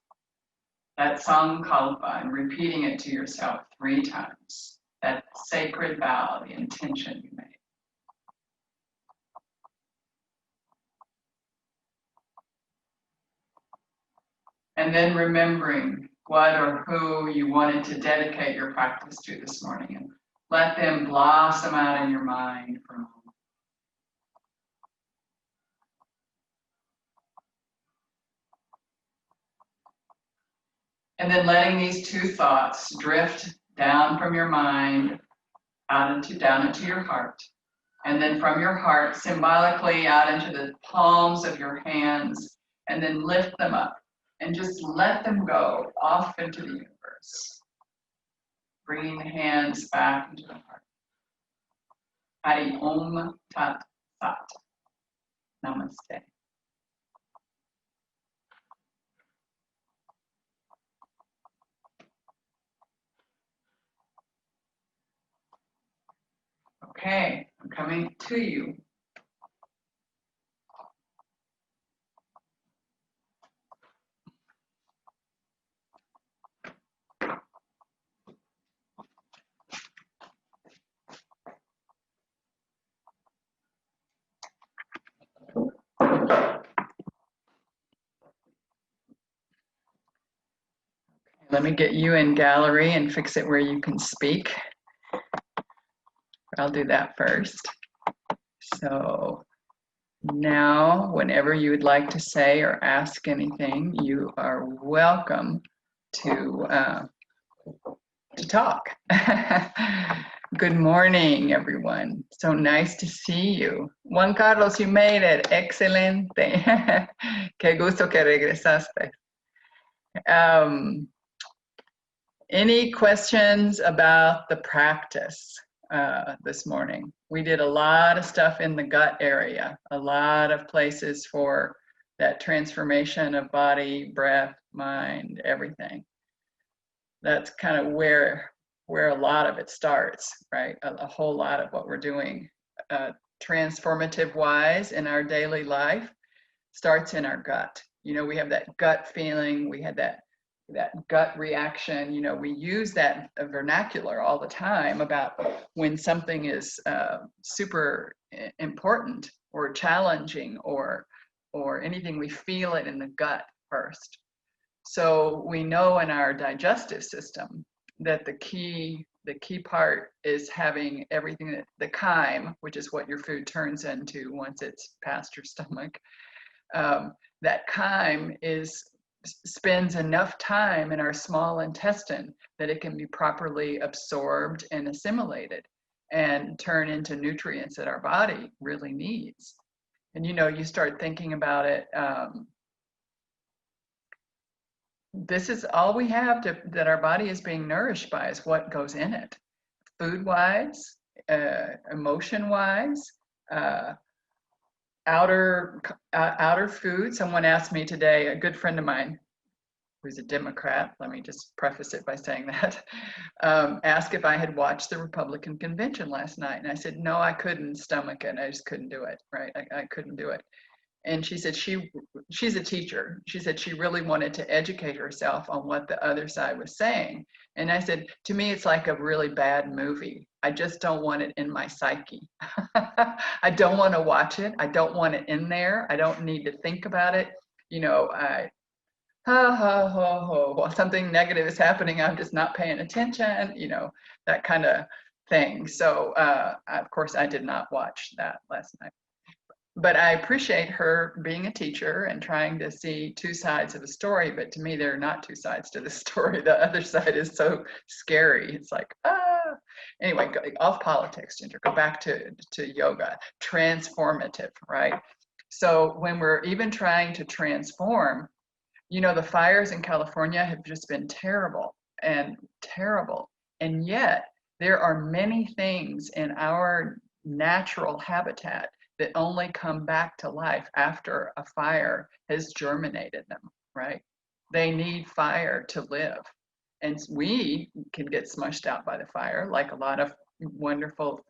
that sankalpa, and repeating it to yourself 3 times, that sacred vow, the intention you made. And then remembering what or who you wanted to dedicate your practice to this morning, and let them blossom out in your mind for a moment. And then letting these 2 thoughts drift down from your mind, down into your heart. And then from your heart, symbolically out into the palms of your hands, and then lift them up and just let them go off into the universe. Bringing the hands back into the heart. Hari Om Tat Sat. Namaste. Okay, I'm coming to you. Let me get you in gallery and fix it where you can speak. I'll do that first. So now, whenever you would like to say or ask anything, you are welcome to talk. Good morning, everyone. So nice to see you. Juan Carlos, you made it. Excelente. Qué gusto que regresaste. Any questions about the practice this morning? We did a lot of stuff in the gut area, a lot of places for that transformation of body, breath, mind, everything. That's kind of where a lot of it starts, right? A whole lot of what we're doing transformative wise in our daily life starts in our gut. You know, we have that gut feeling, we had that gut reaction. You know, we use that vernacular all the time about when something is super important or challenging or anything, we feel it in the gut first. So we know in our digestive system that the key part is having everything that the chyme, which is what your food turns into once it's past your stomach. That chyme spends enough time in our small intestine that it can be properly absorbed and assimilated and turn into nutrients that our body really needs. And you know, you start thinking about it, this is all we have that our body is being nourished by is what goes in it, food-wise, emotion-wise, outer food. Someone asked me today, a good friend of mine who's a Democrat, let me just preface it by saying that, asked if I had watched the Republican convention last night. And I said, no, I couldn't stomach it. I just couldn't do it, right? I couldn't do it. And she said she's a teacher. She said she really wanted to educate herself on what the other side was saying. And I said, to me, it's like a really bad movie. I just don't want it in my psyche. I don't want to watch it. I don't want it in there. I don't need to think about it. You know, while something negative is happening, I'm just not paying attention, you know, that kind of thing. So, of course, I did not watch that last night. But I appreciate her being a teacher and trying to see two sides of a story. But to me, there are not two sides to the story. The other side is so scary. It's like, Anyway, off politics, Ginger. Go back to yoga. Transformative, right? So when we're even trying to transform, you know, the fires in California have just been terrible. And yet, there are many things in our natural habitat that only come back to life after a fire has germinated them, right? They need fire to live. And we can get smushed out by the fire, like a lot of wonderful,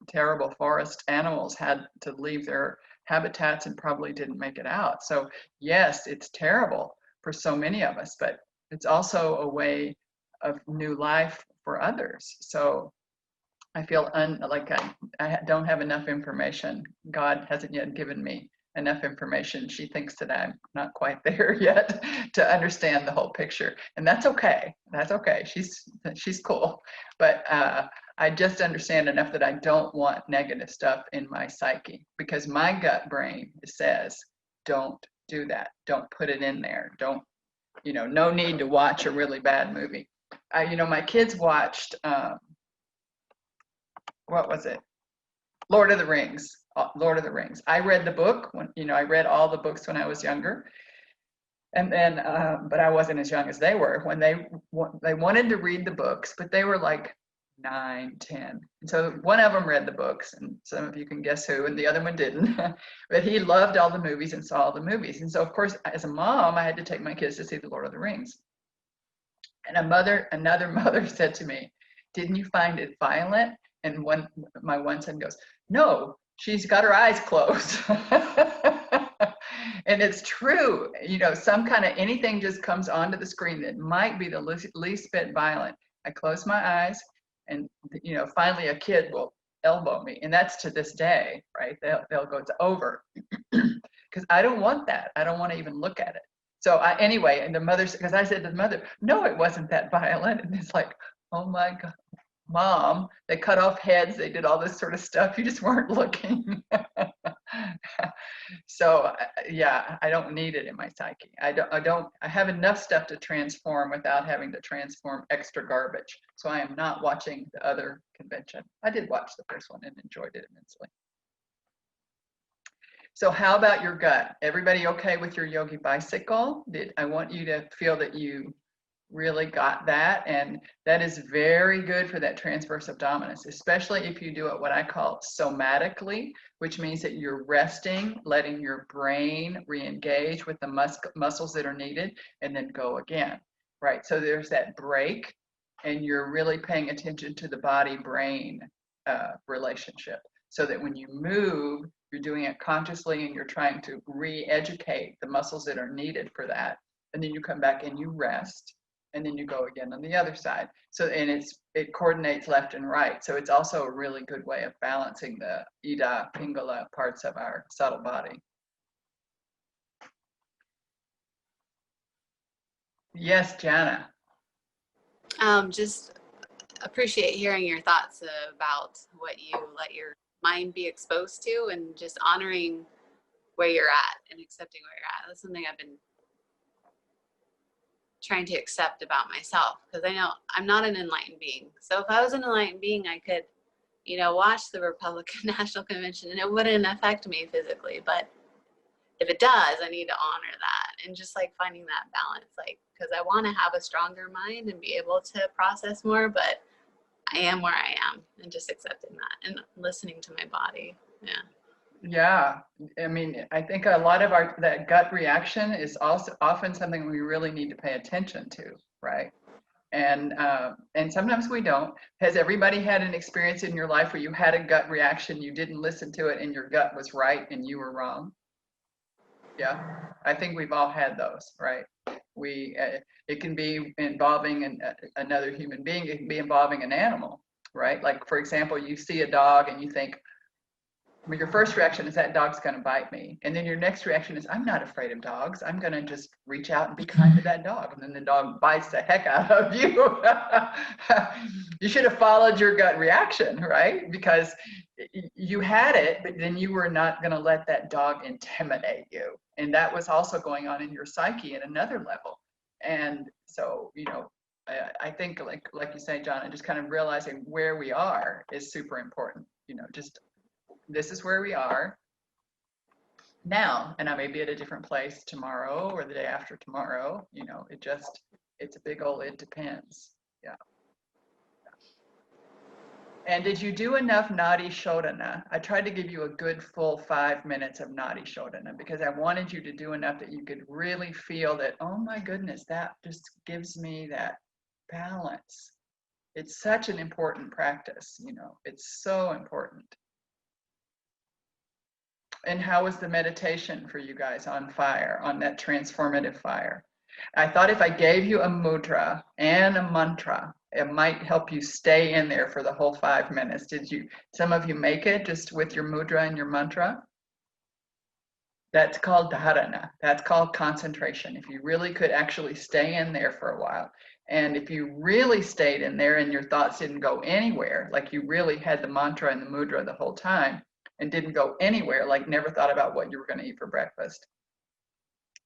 terrible forest animals had to leave their habitats and probably didn't make it out. So yes, it's terrible for so many of us, but it's also a way of new life for others. So I feel like I don't have enough information. God hasn't yet given me enough information. She thinks that I'm not quite there yet to understand the whole picture. And that's okay. That's okay. She's cool. But I just understand enough that I don't want negative stuff in my psyche, because my gut brain says, don't do that. Don't put it in there. Don't, you know, no need to watch a really bad movie. You know, my kids watched, what was it? Lord of the Rings. Lord of the Rings. I read the book when, you know, I read all the books when I was younger. And then, but I wasn't as young as they were when they wanted to read the books, but they were like 9, 10. And so one of them read the books, and some of you can guess who, and the other one didn't. But he loved all the movies and saw all the movies. And so, of course, as a mom, I had to take my kids to see the Lord of the Rings. And another mother said to me, didn't you find it violent? And my one son goes, no, she's got her eyes closed. And it's true, you know, some kind of anything just comes onto the screen that might be the least bit violent. I close my eyes, and you know, finally a kid will elbow me, and that's to this day, right? They'll go, it's over, because I don't want that. I don't want to even look at it. So anyway, and the mother, because I said to the mother, no, it wasn't that violent, and it's like, oh my God, Mom, they cut off heads, they did all this sort of stuff, you just weren't looking. So yeah, I don't need it in my psyche. I have enough stuff to transform without having to transform extra garbage. So I am not watching the other convention. I did watch the first one and enjoyed it immensely. So how about your gut? Everybody okay with your yogi bicycle? I want you to feel that you really got that, and that is very good for that transverse abdominis, especially if you do it what I call somatically, which means that you're resting, letting your brain re-engage with the muscles that are needed, and then go again, right? So there's that break, and you're really paying attention to the body-brain relationship, so that when you move, you're doing it consciously, and you're trying to re-educate the muscles that are needed for that, and then you come back and you rest, and then you go again on the other side. So, and it coordinates left and right. So it's also a really good way of balancing the Ida, Pingala parts of our subtle body. Yes, Jana. Just appreciate hearing your thoughts about what you let your mind be exposed to, and just honoring where you're at and accepting where you're at. That's something I've been trying to accept about myself, because I know I'm not an enlightened being. So if I was an enlightened being, I could, you know, watch the Republican National Convention and it wouldn't affect me physically. But if it does, I need to honor that, and just like finding that balance, like, because I want to have a stronger mind and be able to process more, but I am where I am, and just accepting that and listening to my body. Yeah. Yeah, I mean, I think a lot of that gut reaction is also often something we really need to pay attention to, right? And sometimes we don't. Has everybody had an experience in your life where you had a gut reaction, you didn't listen to it, and your gut was right and you were wrong? Yeah, I think we've all had those, right? It can be involving another human being. It can be involving an animal, right? Like, for example, you see a dog and you think, well, your first reaction is that dog's going to bite me. And then your next reaction is, I'm not afraid of dogs. I'm going to just reach out and be kind to that dog. And then the dog bites the heck out of you. You should have followed your gut reaction, right? Because you had it, but then you were not going to let that dog intimidate you. And that was also going on in your psyche at another level. And so, you know, I think like you say, John, just kind of realizing where we are is super important. You know, just this is where we are now, and I may be at a different place tomorrow or the day after tomorrow. You know, it's a big old, it depends. Yeah. And did you do enough Nadi Shodhana? I tried to give you a good full 5 minutes of Nadi Shodhana because I wanted you to do enough that you could really feel that, oh my goodness, that just gives me that balance. It's such an important practice, you know, it's so important. And how was the meditation for you guys on fire, on that transformative fire? I thought if I gave you a mudra and a mantra, it might help you stay in there for the whole 5 minutes. Some of you make it just with your mudra and your mantra? That's called dharana. That's called concentration. If you really could actually stay in there for a while. And if you really stayed in there and your thoughts didn't go anywhere, like you really had the mantra and the mudra the whole time, and didn't go anywhere, like never thought about what you were going to eat for breakfast,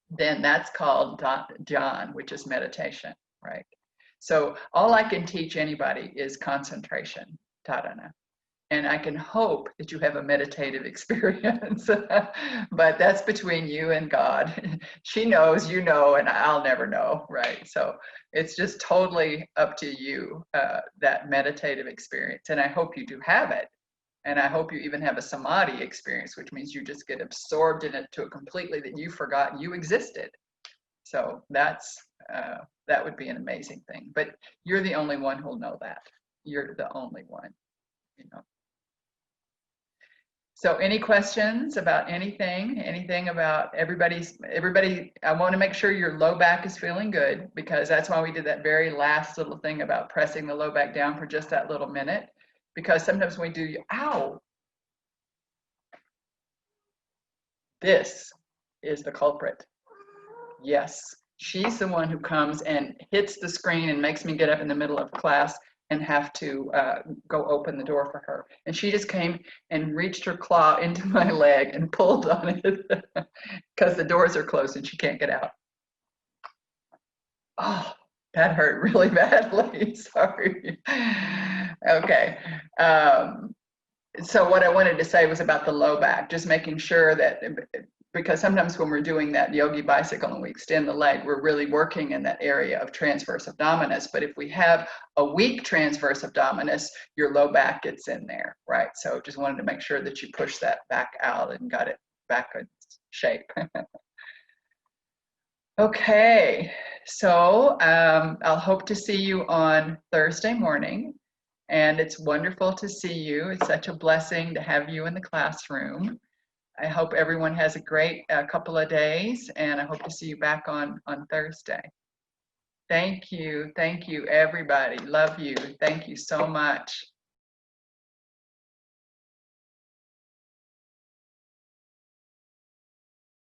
then that's called dhyan, which is meditation, right? So all I can teach anybody is concentration, dharana. And I can hope that you have a meditative experience, but that's between you and God. She knows, you know, and I'll never know, right? So it's just totally up to you, that meditative experience. And I hope you do have it. And I hope you even have a samadhi experience, which means you just get absorbed in it to it completely that you forgot you existed. So that would be an amazing thing. But you're the only one who'll know that. You're the only one. you know. So any questions about anything about everybody, I want to make sure your low back is feeling good, because that's why we did that very last little thing about pressing the low back down for just that little minute, because sometimes when we do, ow, this is the culprit. Yes, she's the one who comes and hits the screen and makes me get up in the middle of class and have to go open the door for her. And she just came and reached her claw into my leg and pulled on it because the doors are closed and she can't get out. Oh, that hurt really badly. Sorry. Okay. So what I wanted to say was about the low back, just making sure that, because sometimes when we're doing that yogi bicycle and we extend the leg, we're really working in that area of transverse abdominis. But if we have a weak transverse abdominis, your low back gets in there, right? So just wanted to make sure that you push that back out and got it back in shape. Okay, so I'll hope to see you on Thursday morning. And it's wonderful to see you. It's such a blessing to have you in the classroom. I hope everyone has a great couple of days, and I hope to see you back on Thursday. Thank you, everybody. Love you. Thank you so much.